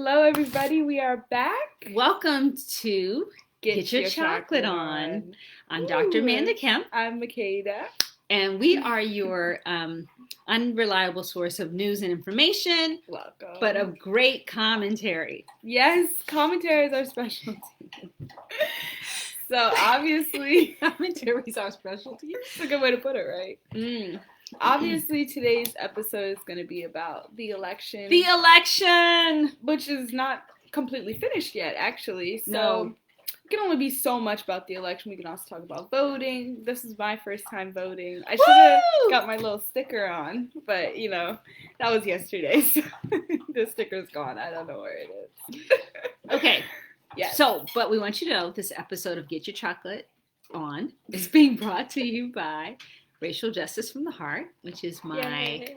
Hello, everybody. We are back. Welcome to Get Your Chocolate On. I'm Dr. Amanda Kemp. I'm Makeda. And we are your unreliable source of news and information. Welcome. But of great commentary. Yes, commentary is our specialty. So obviously, commentary is our specialty. That's a good way to put it, right? Obviously, today's episode is going to be about the election. The election! Which is not completely finished yet, actually. So no. It can only be so much about the election. We can also talk about voting. This is my first time voting. I should have got my little sticker on, but, you know, that was yesterday. So the sticker's gone. I don't know where it is. Okay. Yeah. So, but we want you to know this episode of Get Your Chocolate On is being brought to you by Racial Justice from the Heart, which is my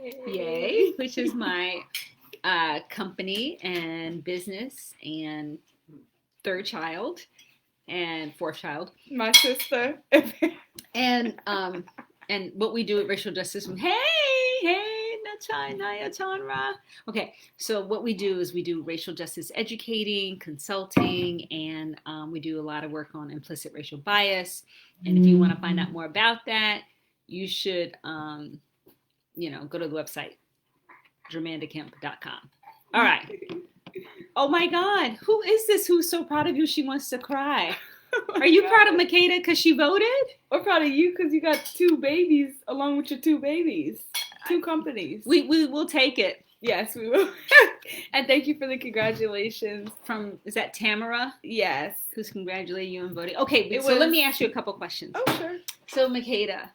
which is my company and business and third child and fourth child, my sister, and what we do at Racial Justice. Naya Chanra. Okay, so what we do is we do racial justice educating, consulting, and we do a lot of work on implicit racial bias. And if you want to find out more about that, you should, go to the website, jermandakemp.com. All right. Oh, my God. Who is this who's so proud of you she wants to cry? Are you proud of Makeda because she voted? We're proud of you because you got 2 babies along with your 2 babies. 2 companies. We will take it. Yes, we will. And thank you for the congratulations. Is that Tamara? Yes. Who's congratulating you on voting. Okay, so let me ask you a couple questions. Oh, sure. So, Makeda,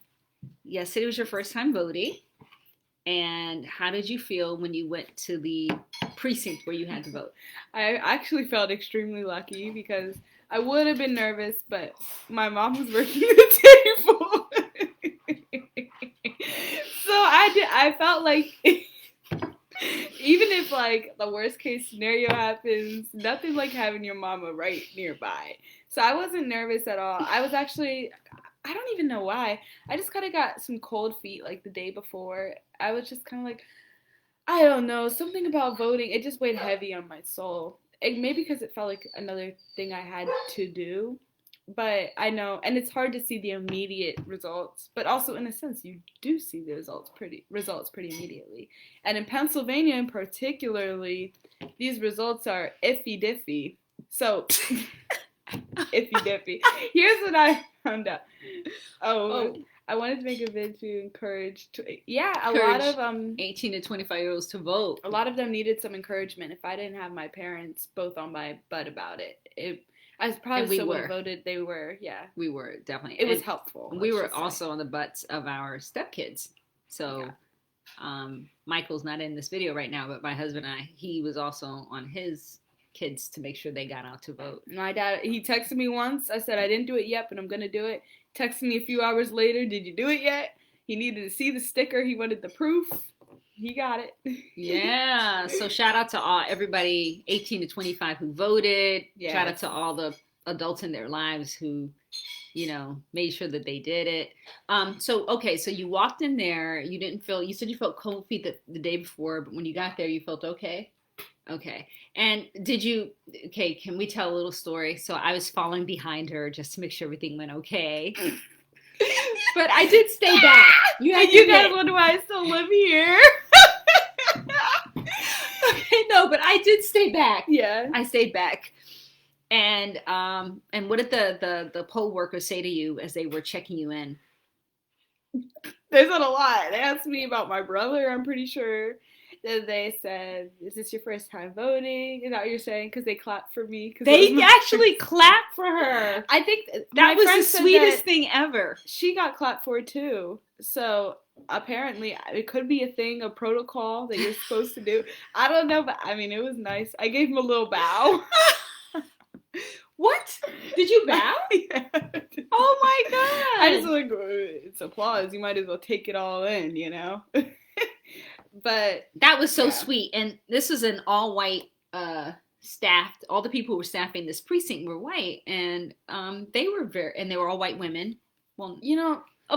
yesterday was your first time voting. And how did you feel when you went to the precinct where you had to vote? I actually felt extremely lucky because I would have been nervous, but my mom was working the table. So I felt like even if like the worst case scenario happens, nothing like having your mama right nearby. So I wasn't nervous at all. I don't even know why. I just kind of got some cold feet like the day before. I was just kind of like, I don't know, something about voting. It just weighed heavy on my soul. Maybe because it felt like another thing I had to do. But I know, and it's hard to see the immediate results. But also, in a sense, you do see the results pretty immediately. And in Pennsylvania, in particularly, these results are iffy-diffy. So, iffy-diffy. Here's what I found out. I wanted to make a vid to encourage. A lot of 18 to 25-year-olds to vote. A lot of them needed some encouragement. If I didn't have my parents both on my butt about it, I probably still would have voted. They were, yeah. We were, definitely. It was helpful. We were also on the butts of our stepkids. So, Michael's not in this video right now, but my husband and I, he was also on his kids to make sure they got out to vote. My dad, he texted me once. I said, I didn't do it yet, but I'm going to do it. Texted me a few hours later, did you do it yet? He needed to see the sticker. He wanted the proof. He got it. Yeah. So shout out to everybody 18 to 25 who voted. Yes. Shout out to all the adults in their lives who, made sure that they did it. So you walked in there. You said you felt cold feet the day before, but when you got there, you felt okay? Okay. And can we tell a little story? So I was following behind her just to make sure everything went okay. But I did stay back. You guys wonder why I still live here. Okay, no, but I did stay back. Yeah. I stayed back. And what did the poll workers say to you as they were checking you in? They said a lot. They asked me about my brother, I'm pretty sure. Then they said, is this your first time voting? Is that what you're saying? Because they clapped for me. They actually clapped for her. I think that was the sweetest thing ever. She got clapped for too. So apparently it could be a thing, a protocol that you're supposed to do. I don't know, but I mean, it was nice. I gave him a little bow. What? Did you bow? Yeah. Oh my God. I just like, it's applause. You might as well take it all in, But that was so sweet. And this was an all-white staffed. All the people who were staffing this precinct were white, and they were all white women. Well,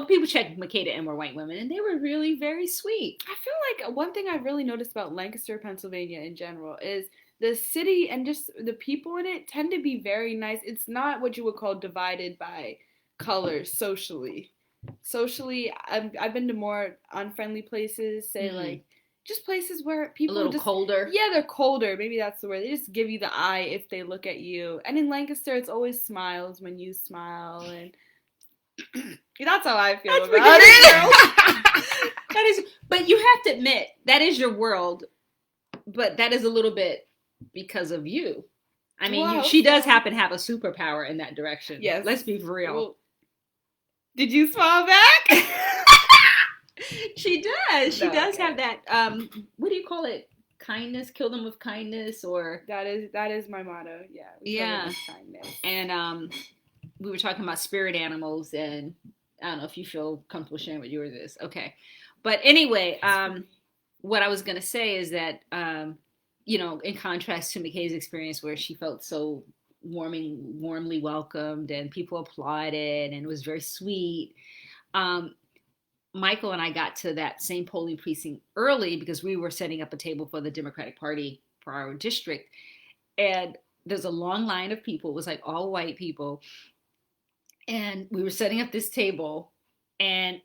people checked Makeda and were white women, and they were really very sweet. I feel like one thing I've really noticed about Lancaster, Pennsylvania in general is the city and just the people in it tend to be very nice. It's not what you would call divided by color socially. Socially, I've been to more unfriendly places, say like just places where people a little just, colder. Yeah, they're colder. Maybe that's the word. They just give you the eye if they look at you. And in Lancaster, it's always smiles when you smile, and that's how I feel about it. That is, but you have to admit that is your world, but that is a little bit because of you. I mean, she does happen to have a superpower in that direction. Yes, let's be for real. Well, did you smile back? She does. She does have that. What do you call it? Kindness. Kill them with kindness, or that is my motto. Yeah. Yeah. Kindness. And we were talking about spirit animals, and I don't know if you feel comfortable sharing what yours is. Okay, but anyway, what I was gonna say is that in contrast to McKay's experience, where she felt so warmly welcomed, and people applauded, and it was very sweet. Michael and I got to that same polling precinct early because we were setting up a table for the Democratic Party for our district. And there's a long line of people. It was like all white people. And we were setting up this table. And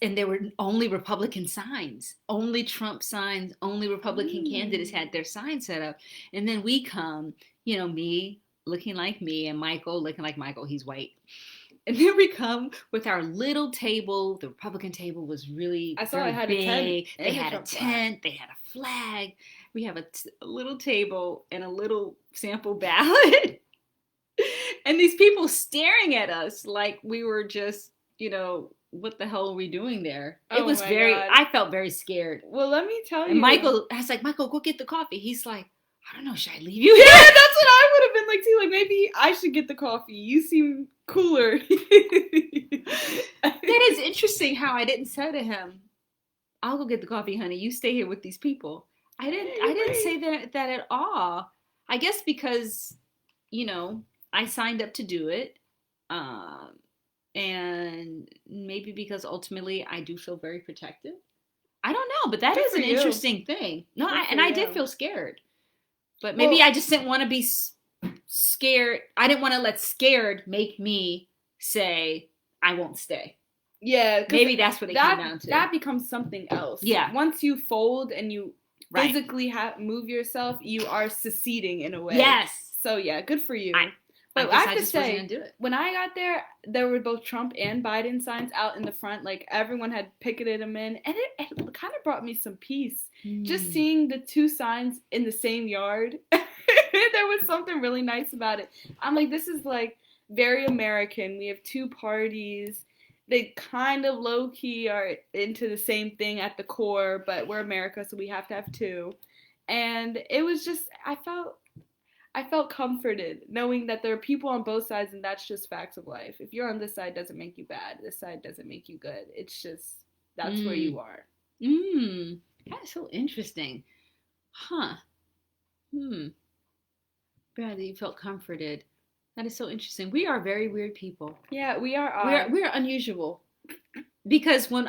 there were only Republican signs, only Trump signs, only Republican candidates had their signs set up. And then we come, me looking like me and Michael looking like Michael. He's white. And then we come with our little table. The Republican table was really I saw it had big. A tent. They had a tent. They had a flag. We have a little table and a little sample ballot. And these people staring at us like we were just, what the hell are we doing there? It was I felt very scared. Well, let me tell you. And I was like, Michael, go get the coffee. He's like, I don't know, should I leave you here? Yeah, that's what I would have been like too. Like, maybe I should get the coffee. You seem cooler. That is interesting how I didn't say to him, I'll go get the coffee, honey. You stay here with these people. I didn't say that at all. I guess because, I signed up to do it. And maybe because ultimately I do feel very protective. I don't know, but that is an interesting thing. No, I did feel scared. But maybe I just didn't want to be scared. I didn't want to let scared make me say, I won't stay. Yeah. Maybe that's what it came down to. That becomes something else. Yeah. Once you fold and you physically move yourself, you are seceding in a way. Yes. So, yeah, good for you. But I have to say, when I got there were both Trump and Biden signs out in the front. Like, everyone had picketed them in. And it kind of brought me some peace. Just seeing the two signs in the same yard. There was something really nice about it. I'm like, this is, like, very American. We have two parties. They kind of low-key are into the same thing at the core. But we're America, so we have to have two. And it was just, I felt comforted knowing that there are people on both sides, and that's just facts of life. If you're on this side, doesn't make you bad. This side doesn't make you good. It's just, that's where you are. That's so interesting. Huh. Glad that you felt comforted. That is so interesting. We are very weird people. Yeah, we are. We're unusual. Because when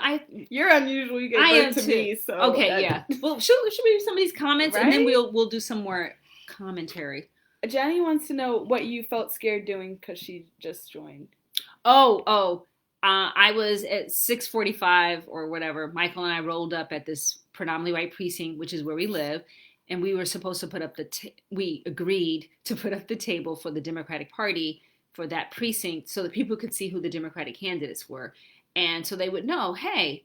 you're unusual, you get to me. So okay, yeah. Well, should we read some of these comments, and then we'll do some more commentary. Jenny wants to know what you felt scared doing because she just joined. I was at 6:45 or whatever. Michael and I rolled up at this predominantly white precinct, which is where we live, and we were supposed to put up we agreed to put up the table for the Democratic Party for that precinct so that people could see who the Democratic candidates were, and so they would know, hey,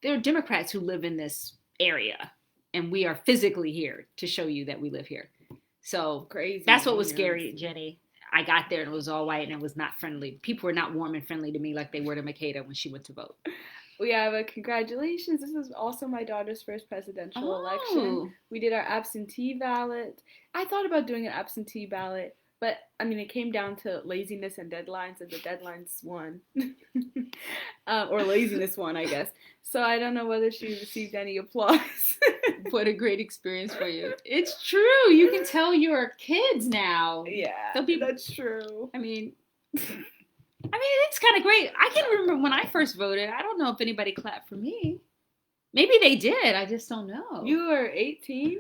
there are Democrats who live in this area, and we are physically here to show you that we live here. So crazy. That's what was scary, Jenny. I got there and it was all white and it was not friendly. People were not warm and friendly to me like they were to Makeda when she went to vote. We have a congratulations. This is also my daughter's first presidential election. We did our absentee ballot. I thought about doing an absentee ballot, but I mean, it came down to laziness and deadlines, and the deadlines won. Or laziness won, I guess. So I don't know whether she received any applause. What a great experience for you. It's true. You can tell your kids now. Yeah, that's true. I mean, I mean, it's kind of great. I can remember when I first voted. I don't know if anybody clapped for me. Maybe they did. I just don't know. You were 18?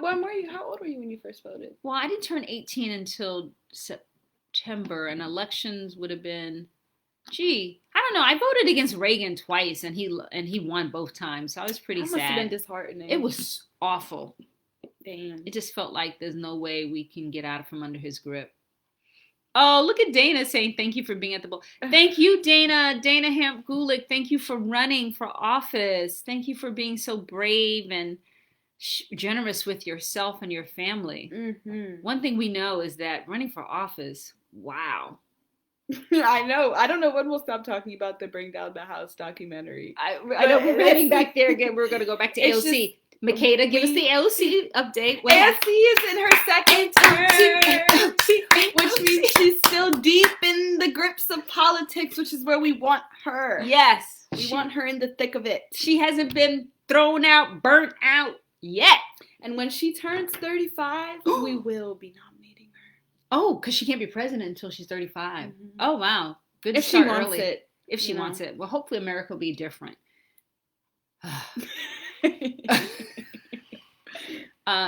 When were you? How old were you when you first voted? Well, I didn't turn 18 until September, and elections would have been, I don't know. I voted against Reagan twice, and he won both times. So I was pretty sad. That must have been disheartening. It was awful. Damn. It just felt like there's no way we can get out from under his grip. Oh, look at Dana saying thank you for being at the bowl. Thank you, Dana. Dana Hamp Gulick. Thank you for running for office. Thank you for being so brave and generous with yourself and your family. Mm-hmm. One thing we know is that running for office, wow. I know. I don't know when we'll stop talking about the Bring Down the House documentary. I know we're heading back there again. We're going to go back to AOC. Makeda, give us the AOC update. AOC is in her second term, which means she's still deep in the grips of politics, which is where we want her. Yes. We want her in the thick of it. She hasn't been thrown out, burnt out yet. And when she turns 35, we will be nominating her. Oh, because she can't be president until she's 35. Mm-hmm. Oh, wow. Good if to start she wants early. It. If she wants it. Well, hopefully America will be different.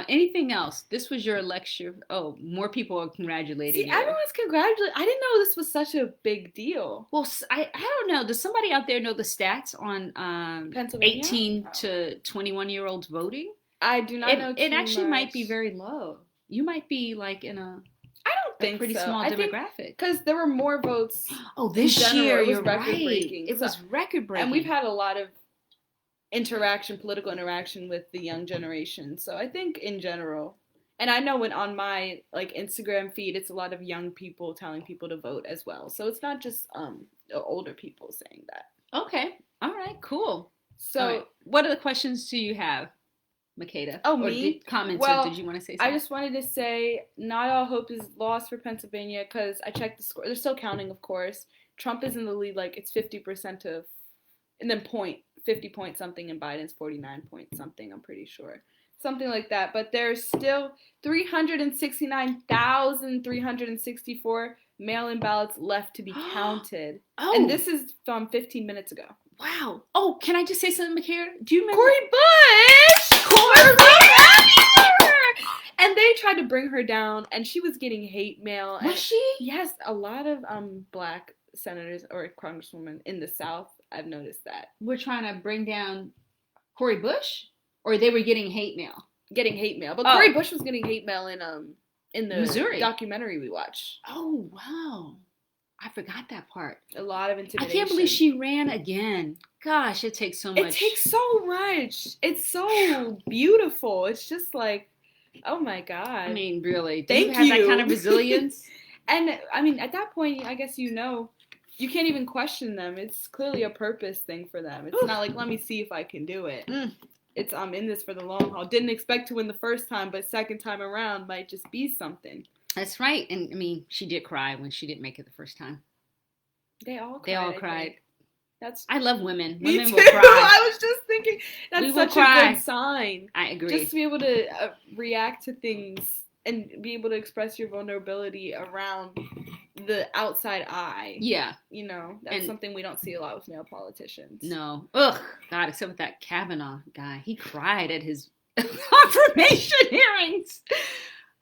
Anything else? This was your lecture. Oh, more people are congratulating you. Everyone's congratulating. I didn't know this was such a big deal. Well, I don't know. Does somebody out there know the stats on Pennsylvania? 18 to 21-year-olds voting? I do not know. It actually might be very low. You might be like in a. I don't think pretty so. small demographic. Because there were more votes. Oh, this year you're right. It was record breaking, and we've had a lot of political interaction with the young generation. So I think in general, and I know when on my Instagram feed, it's a lot of young people telling people to vote as well. So it's not just older people saying that. Okay. All right. Cool. So right. What other questions do you have, Makeda? Oh, me? Comments, well, or did you want to say something? I just wanted to say not all hope is lost for Pennsylvania because I checked the score. They're still counting, of course. Trump is in the lead, it's 50% of, and then 50 point something, and Biden's 49 point something, I'm pretty sure. Something like that. But there's still 369,364 mail-in ballots left to be counted. Oh. And this is from 15 minutes ago. Wow. Oh, can I just say something, Makeda? Do you remember? Cori Bush! And they tried to bring her down, and she was getting hate mail. Was she? Yes, a lot of black senators or congresswomen in the South, I've noticed that. We're trying to bring down Cori Bush? Or they were getting hate mail? Getting hate mail. But Cori Bush was getting hate mail in the Missouri documentary we watched. Oh, wow. I forgot that part. A lot of intimidation. I can't believe she ran again. Gosh, it takes so much. It takes so much. It's so beautiful. It's just oh my God. I mean, really. Thank you. Have that kind of resilience? And, I mean, at that point, I guess you can't even question them. It's clearly a purpose thing for them. It's not let me see if I can do it. It's I'm in this for the long haul. Didn't expect to win the first time, but second time around might just be something. That's right. And I mean, she did cry when she didn't make it the first time. They all cried. They all cried. I love women. Me Women too. will cry. I was just thinking that's such a good sign. I agree. Just to be able to react to things and be able to express your vulnerability around the outside eye. Yeah. That's something we don't see a lot with male politicians. No. Ugh. God, except with that Kavanaugh guy. He cried at his confirmation hearings.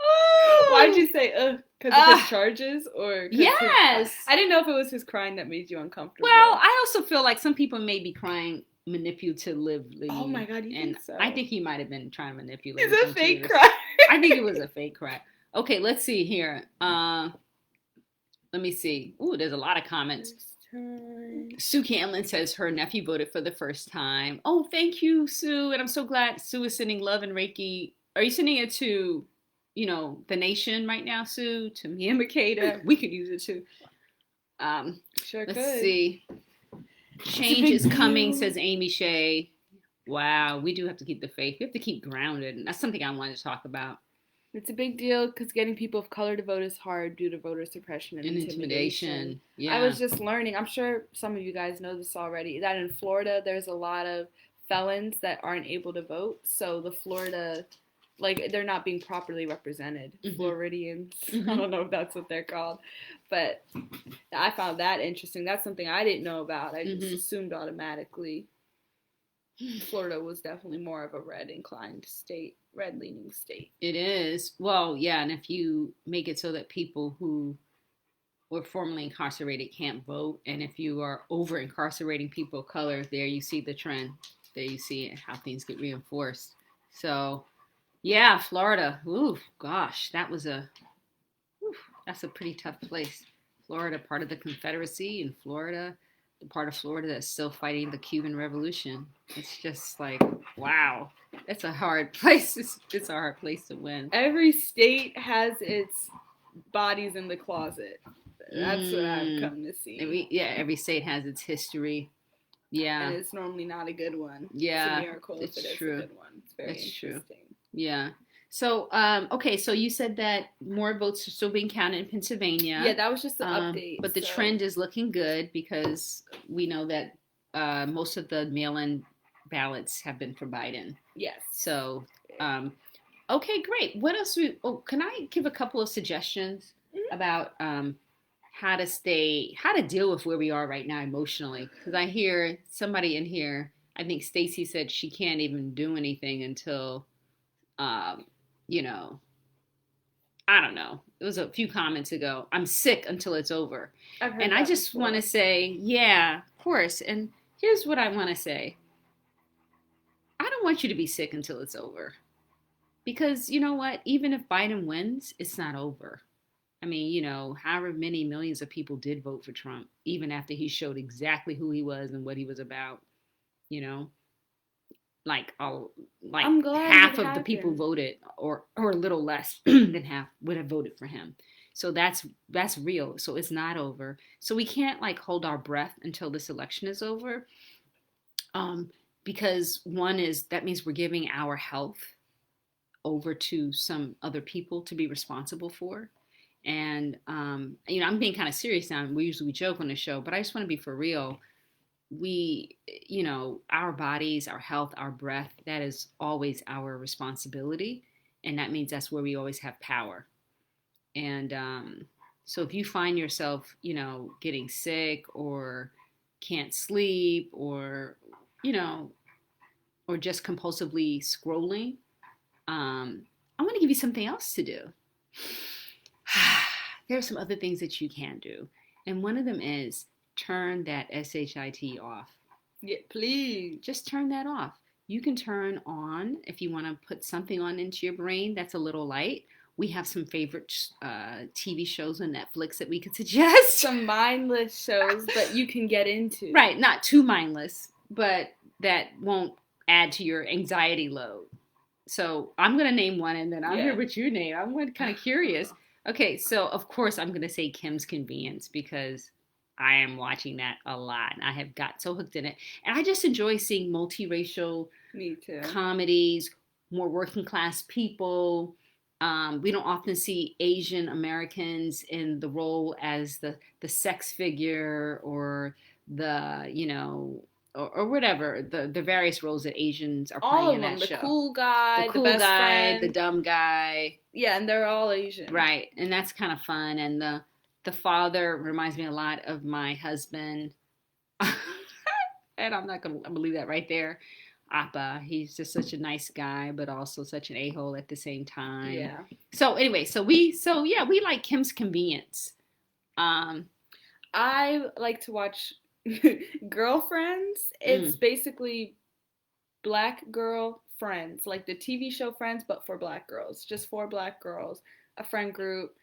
Oh. Why'd you say because of his charges? Or yes. I didn't know if it was his crying that made you uncomfortable. Well, I also feel like some people may be crying manipulatively. Oh my God, you think so? I think he might have been trying to manipulate. It's a fake cry. I think it was a fake cry. Okay, let's see here. Let me see. Ooh, there's a lot of comments. Sue Canlin says her nephew voted for the first time. Oh, thank you, Sue. And I'm so glad Sue is sending love and Reiki. Are you sending it to, the nation right now, Sue? To me and Makeda? We could use it too. Sure let's could. See. Change is coming, says Amy Shea. Wow, we do have to keep the faith. We have to keep grounded. And that's something I wanted to talk about. It's a big deal because getting people of color to vote is hard due to voter suppression and intimidation. Yeah. I was just learning. I'm sure some of you guys know this already, that in Florida there's a lot of felons that aren't able to vote. So the Florida like they're not being properly represented. Mhm. Floridians. Mhm. I don't know if that's what they're called, but I found that interesting. That's something I didn't know about. I just assumed automatically Florida was definitely more of a red-inclined state, red-leaning state. It is. Well, yeah, and if you make it so that people who were formerly incarcerated can't vote, and if you are over incarcerating people of color, there you see the trend. There you see how things get reinforced. So, yeah, Florida. Ooh, gosh, that's a pretty tough place. Florida, part of the Confederacy, in Florida, the part of Florida that's still fighting the Cuban Revolution. It's just like, wow, it's a hard place. It's a hard place to win. Every state has its bodies in the closet. That's what I've come to see. Every state has its history. Yeah. And it's normally not a good one. Yeah. It's a miracle if it is true. A good one. It's very interesting. True. Yeah. So, okay, so you said that more votes are still being counted in Pennsylvania. Yeah, that was just an update. But the trend is looking good because we know that most of the mail-in ballots have been for Biden. Yes. So, okay, great. What else? Can I give a couple of suggestions about how to deal with where we are right now emotionally? Because I hear somebody in here, I think Stacy said she can't even do anything until, I don't know. It was a few comments ago. I'm sick until it's over. And I just want to say, yeah, of course. And here's what I want to say. I don't want you to be sick until it's over. Because you know what? Even if Biden wins, it's not over. I mean, however many millions of people did vote for Trump, even after he showed exactly who he was and what he was about, like I'm glad half of the people voted, or a little less than half would have voted for him. So that's real. So it's not over. So we can't hold our breath until this election is over. Because one is that means we're giving our health over to some other people to be responsible for. And, I'm being kind of serious now. We usually joke on the show, but I just want to be for real. We, our bodies, our health, our breath, that is always our responsibility. And that means that's where we always have power. And so if you find yourself, getting sick or can't sleep or, or just compulsively scrolling, I'm going to give you something else to do. There are some other things that you can do. And one of them is turn that SHIT off. Yeah, please. Just turn that off. You can turn on, if you want to put something on into your brain that's a little light. We have some favorite TV shows on Netflix that we could suggest. Some mindless shows that you can get into. Right, not too mindless, but that won't add to your anxiety load. So I'm going to name one, and then I'll hear what you name. I'm kind of curious. Okay, so of course I'm going to say Kim's Convenience because I am watching that a lot. And I have got so hooked in it. And I just enjoy seeing multiracial comedies, more working class people. We don't often see Asian Americans in the role as the sex figure or the, or whatever, the various roles that Asians are playing in that show. The cool guy, the best friend, the dumb guy. Yeah, and they're all Asian. Right, and that's kind of fun. And the father reminds me a lot of my husband. And I'm going to leave that right there. Appa, he's just such a nice guy, but also such an a-hole at the same time. Yeah. So anyway, we like Kim's Convenience. I like to watch Girlfriends. It's basically Black girl friends, like the TV show Friends, but for Black girls. Just 4 Black girls, a friend group.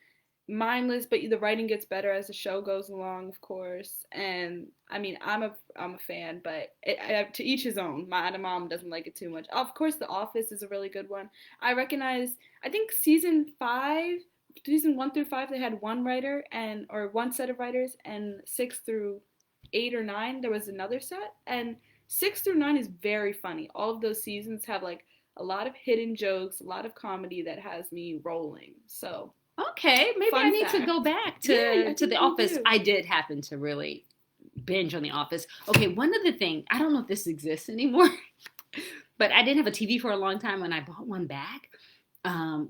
Mindless, but the writing gets better as the show goes along, of course. And I mean, I'm a fan, but to each his own. My mom doesn't like it too much. Of course, The Office is a really good one. I think season 1 through 5, they had one writer or one set of writers, and 6 through 8 or 9 there was another set. And 6 through 9 is very funny. All of those seasons have a lot of hidden jokes, a lot of comedy that has me rolling. So. Okay, maybe I need to go back to The Office. I did happen to really binge on The Office. Okay, one other thing, I don't know if this exists anymore, but I didn't have a TV for a long time when I bought one back.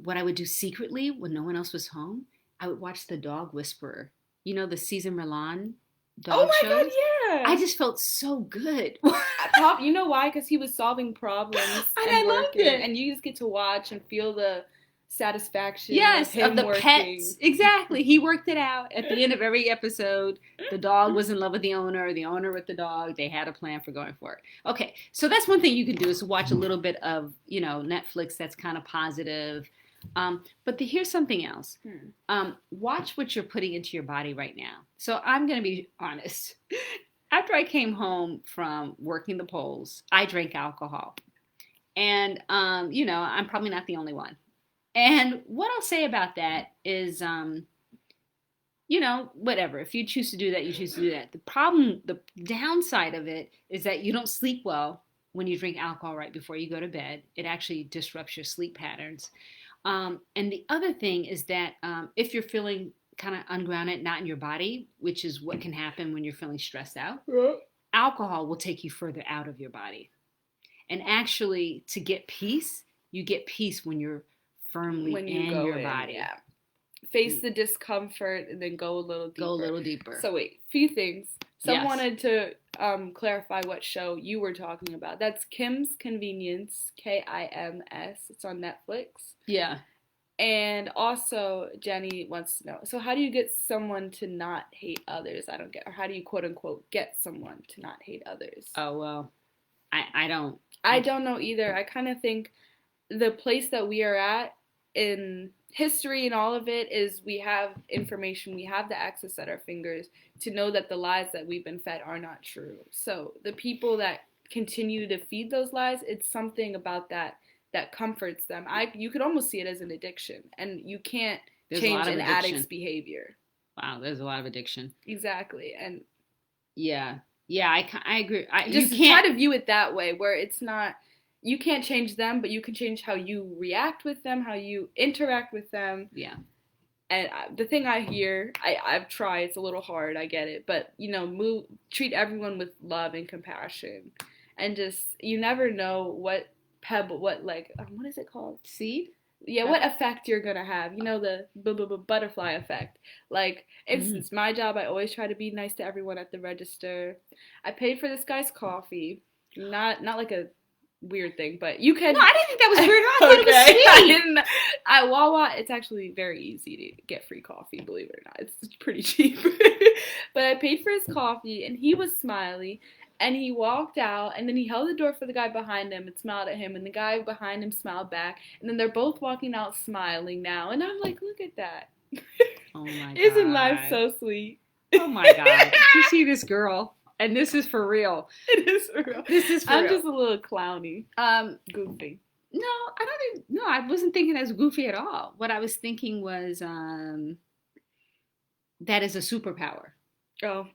what I would do secretly when no one else was home, I would watch The Dog Whisperer. You know, the Cesar Millan dog Oh my shows? God, yeah. I just felt so good. You know why? Because he was solving problems And and I loved working, it. and you just get to watch and feel the satisfaction Yes, of him of the working. pets. Exactly. He worked it out. At the end of every episode, the dog was in love with the owner with the dog. They had a plan for going for it. Okay, so that's one thing you can do is watch a little bit of, Netflix that's kind of positive. But here's something else. Watch what you're putting into your body right now. So I'm going to be honest. After I came home from working the polls, I drank alcohol. And, I'm probably not the only one. And what I'll say about that is, whatever. If you choose to do that, you choose to do that. The downside of it is that you don't sleep well when you drink alcohol right before you go to bed. It actually disrupts your sleep patterns. And the other thing is that if you're feeling kind of ungrounded, not in your body, which is what can happen when you're feeling stressed out, alcohol will take you further out of your body. And actually, to get peace, you get peace when you're firmly in your body. Yeah. Face the discomfort and then go a little deeper. Go a little deeper. So wait, few things. Yes. Wanted to clarify what show you were talking about. That's Kim's Convenience, KIMS. It's on Netflix. Yeah. And also, Jenny wants to know, so how do you get someone to not hate others? I don't get, or how do you quote unquote get someone to not hate others? Oh, well, I don't. I don't know either. I kind of think the place that we are at in history and all of it is we have information, we have the access at our fingers to know that the lies that we've been fed are not true. So the people that continue to feed those lies, it's something about that comforts them. You could almost see it as an addiction, and you can't change an addict's behavior. Wow, there's a lot of addiction. Exactly. And yeah, I agree. You can't try to view it that way, where it's not, you can't change them, but you can change how you react with them, how you interact with them. Yeah. And the thing I hear, I've tried, it's a little hard, I get it, but, treat everyone with love and compassion. And just, you never know what is it called? Seed? Yeah, what effect you're going to have. The butterfly effect. Like, it's my job. I always try to be nice to everyone at the register. I paid for this guy's coffee. Not like a weird thing, but you can. No, I didn't think that was weird. I thought it was sweet. At Wawa, it's actually very easy to get free coffee, believe it or not. It's pretty cheap. But I paid for his coffee, and he was smiley. And he walked out, and then he held the door for the guy behind him and smiled at him, and the guy behind him smiled back, and then they're both walking out smiling now, and I'm like, look at that. Oh my God. Isn't life so sweet? Oh my God. You see this girl, and this is for real. It is for real. This is for real. I'm just a little clowny. Goofy. No, I wasn't thinking as goofy at all. What I was thinking was that is a superpower. Oh.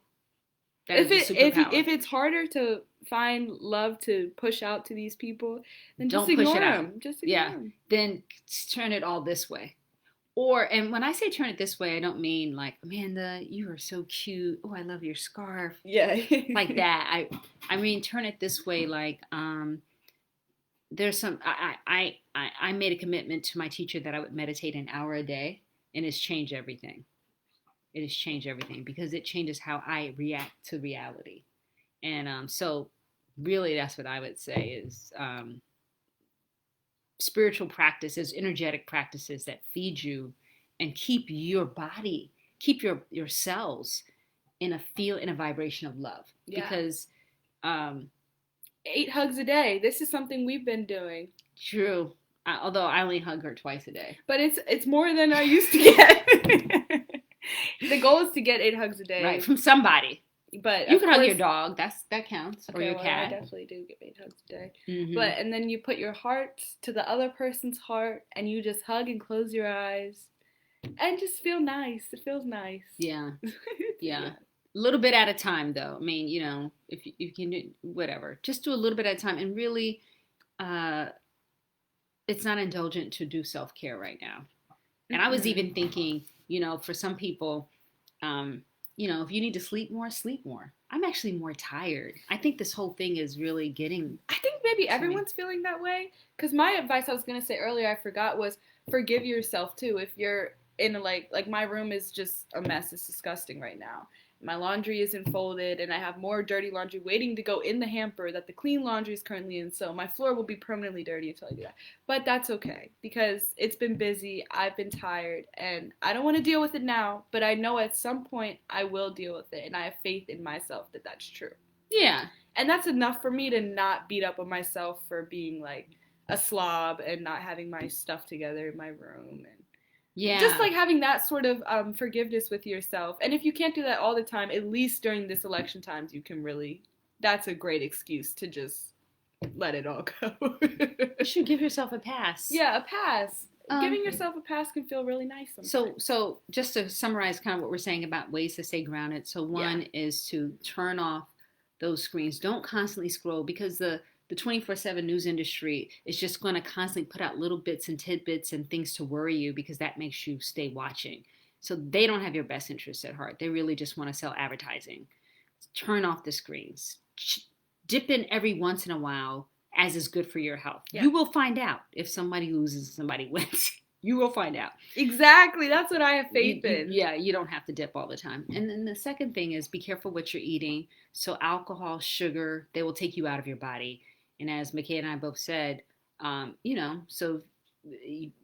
If it's harder to find love to push out to these people, then don't just ignore push it them. out. Just ignore them. Then turn it all this way. And when I say turn it this way, I don't mean like, Amanda, you are so cute. Oh, I love your scarf. Yeah. Like that. I mean, turn it this way. Like, there's some. I made a commitment to my teacher that I would meditate an hour a day, and it's changed everything. It has changed everything because it changes how I react to reality. And so really that's what I would say is spiritual practices, energetic practices that feed you and keep your body, keep your cells in a vibration of love. Yeah. Because 8 hugs a day. This is something we've been doing. True. Although I only hug her twice a day. But it's more than I used to get. The goal is to get 8 hugs a day. Right, from somebody. But you can hug your dog. That counts. Okay, or your cat. I definitely do get 8 hugs a day. Mm-hmm. And then you put your heart to the other person's heart, and you just hug and close your eyes, and just feel nice. It feels nice. Yeah. Yeah. A little bit at a time, though. I mean, if you can do whatever, just do a little bit at a time, and really, it's not indulgent to do self-care right now. And I was even thinking, for some people, if you need to sleep more, sleep more. I'm actually more tired. I think this whole thing is really getting. I think maybe everyone's feeling that way. Because my advice I was going to say earlier, I forgot, was forgive yourself too. If you're in a, like my room is just a mess. It's disgusting right now. My laundry isn't folded, and I have more dirty laundry waiting to go in the hamper that the clean laundry is currently in. So my floor will be permanently dirty until I do that. But that's okay, because it's been busy, I've been tired, and I don't want to deal with it now, but I know at some point I will deal with it, and I have faith in myself that that's true. Yeah. And that's enough for me to not beat up on myself for being like a slob and not having my stuff together in my room, and just like having that sort of forgiveness with yourself. And if you can't do that all the time, at least during this election times, you can really, that's a great excuse to just let it all go. You should give yourself a pass. Yeah, a pass. Giving yourself a pass can feel really nice sometimes. So just to summarize kind of what we're saying about ways to stay grounded. So one is to turn off those screens. Don't constantly scroll, because the 24/7 news industry is just going to constantly put out little bits and tidbits and things to worry you, because that makes you stay watching. So they don't have your best interests at heart. They really just want to sell advertising. Turn off the screens. Dip in every once in a while, as is good for your health. Yeah. You will find out if somebody loses and somebody wins. You will find out. Exactly. That's what I have faith in. Yeah, you don't have to dip all the time. And then the second thing is, be careful what you're eating. So alcohol, sugar, they will take you out of your body. And as McKay and I both said, so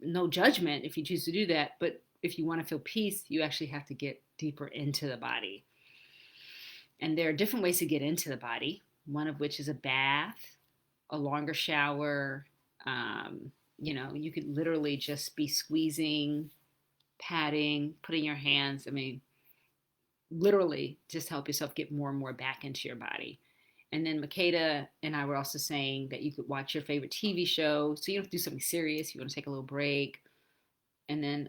no judgment if you choose to do that. But if you want to feel peace, you actually have to get deeper into the body. And there are different ways to get into the body, one of which is a bath, a longer shower. You could literally just be squeezing, patting, putting your hands. I mean, literally just help yourself get more and more back into your body. And then Makeda and I were also saying that you could watch your favorite TV show. So you don't have to do something serious. You want to take a little break. And then,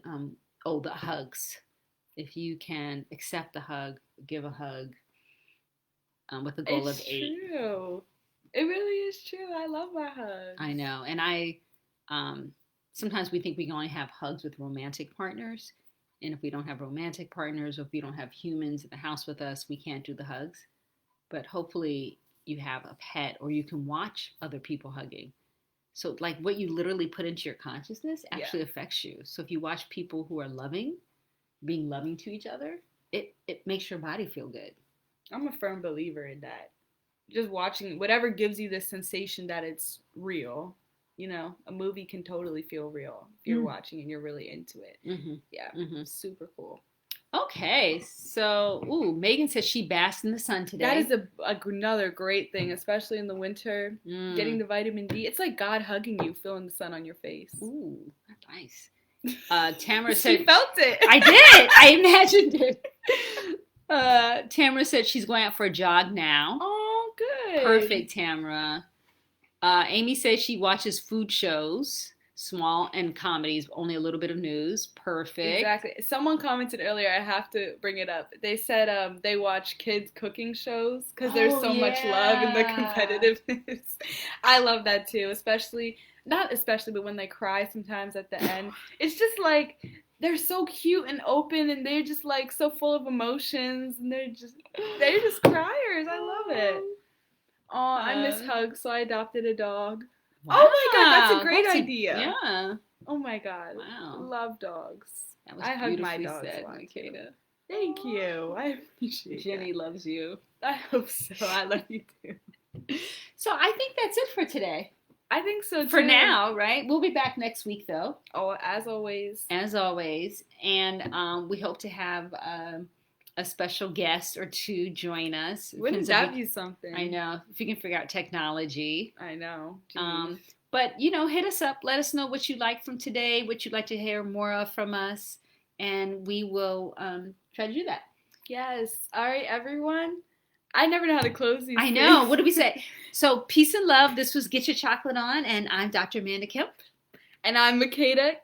the hugs. If you can accept the hug, give a hug with the goal of 8. It's true. It really is true. I love my hugs. I know. And sometimes we think we can only have hugs with romantic partners. And if we don't have romantic partners, or if we don't have humans in the house with us, we can't do the hugs. But hopefully you have a pet, or you can watch other people hugging. So like what you literally put into your consciousness actually affects you. So if you watch people who are being loving to each other, it makes your body feel good. I'm a firm believer in that. Just watching whatever gives you the sensation that it's real. A movie can totally feel real if you're watching and you're really into it. Mm-hmm. Yeah, super cool. Okay, so Megan says she basked in the sun today. That is another great thing, especially in the winter. Getting the vitamin D. It's like God hugging you, feeling the sun on your face. Ooh, that's nice. Tamara said she felt it. I did. I imagined it. Tamara said she's going out for a jog now. Oh, good. Perfect, Tamara. Amy says she watches food shows. Small and comedies, only a little bit of news. Perfect. Exactly. Someone commented earlier, I have to bring it up. They said they watch kids cooking shows because there's so much love in the competitiveness. I love that too, but when they cry sometimes at the end. It's just like, they're so cute and open, and they're just like so full of emotions, and they're just criers. I love it. Oh, I miss hugs, so I adopted a dog. Wow. Oh my God, that's a great idea. Yeah. Oh my God. Wow. Love dogs. That was I hug my dogs said, Makeda. Thank you. I appreciate Jenny loves you. I hope so. I love you too. So I think that's it for today. I think so too. For now, right? We'll be back next week though. Oh, as always. As always. And we hope to have a special guest or two join us. Wouldn't that be something? I know. If you can figure out technology. I know. But, hit us up. Let us know what you like from today, what you'd like to hear more of from us. And we will try to do that. Yes. All right, everyone. I never know how to close these I know. What did we say? So, peace and love. This was Get Your Chocolate On. And I'm Dr. Amanda Kemp. And I'm Makeda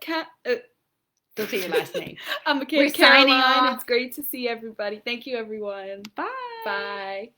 Don't say your last name. I'm Makeda Caroline. It's great to see everybody. Thank you, everyone. Bye. Bye.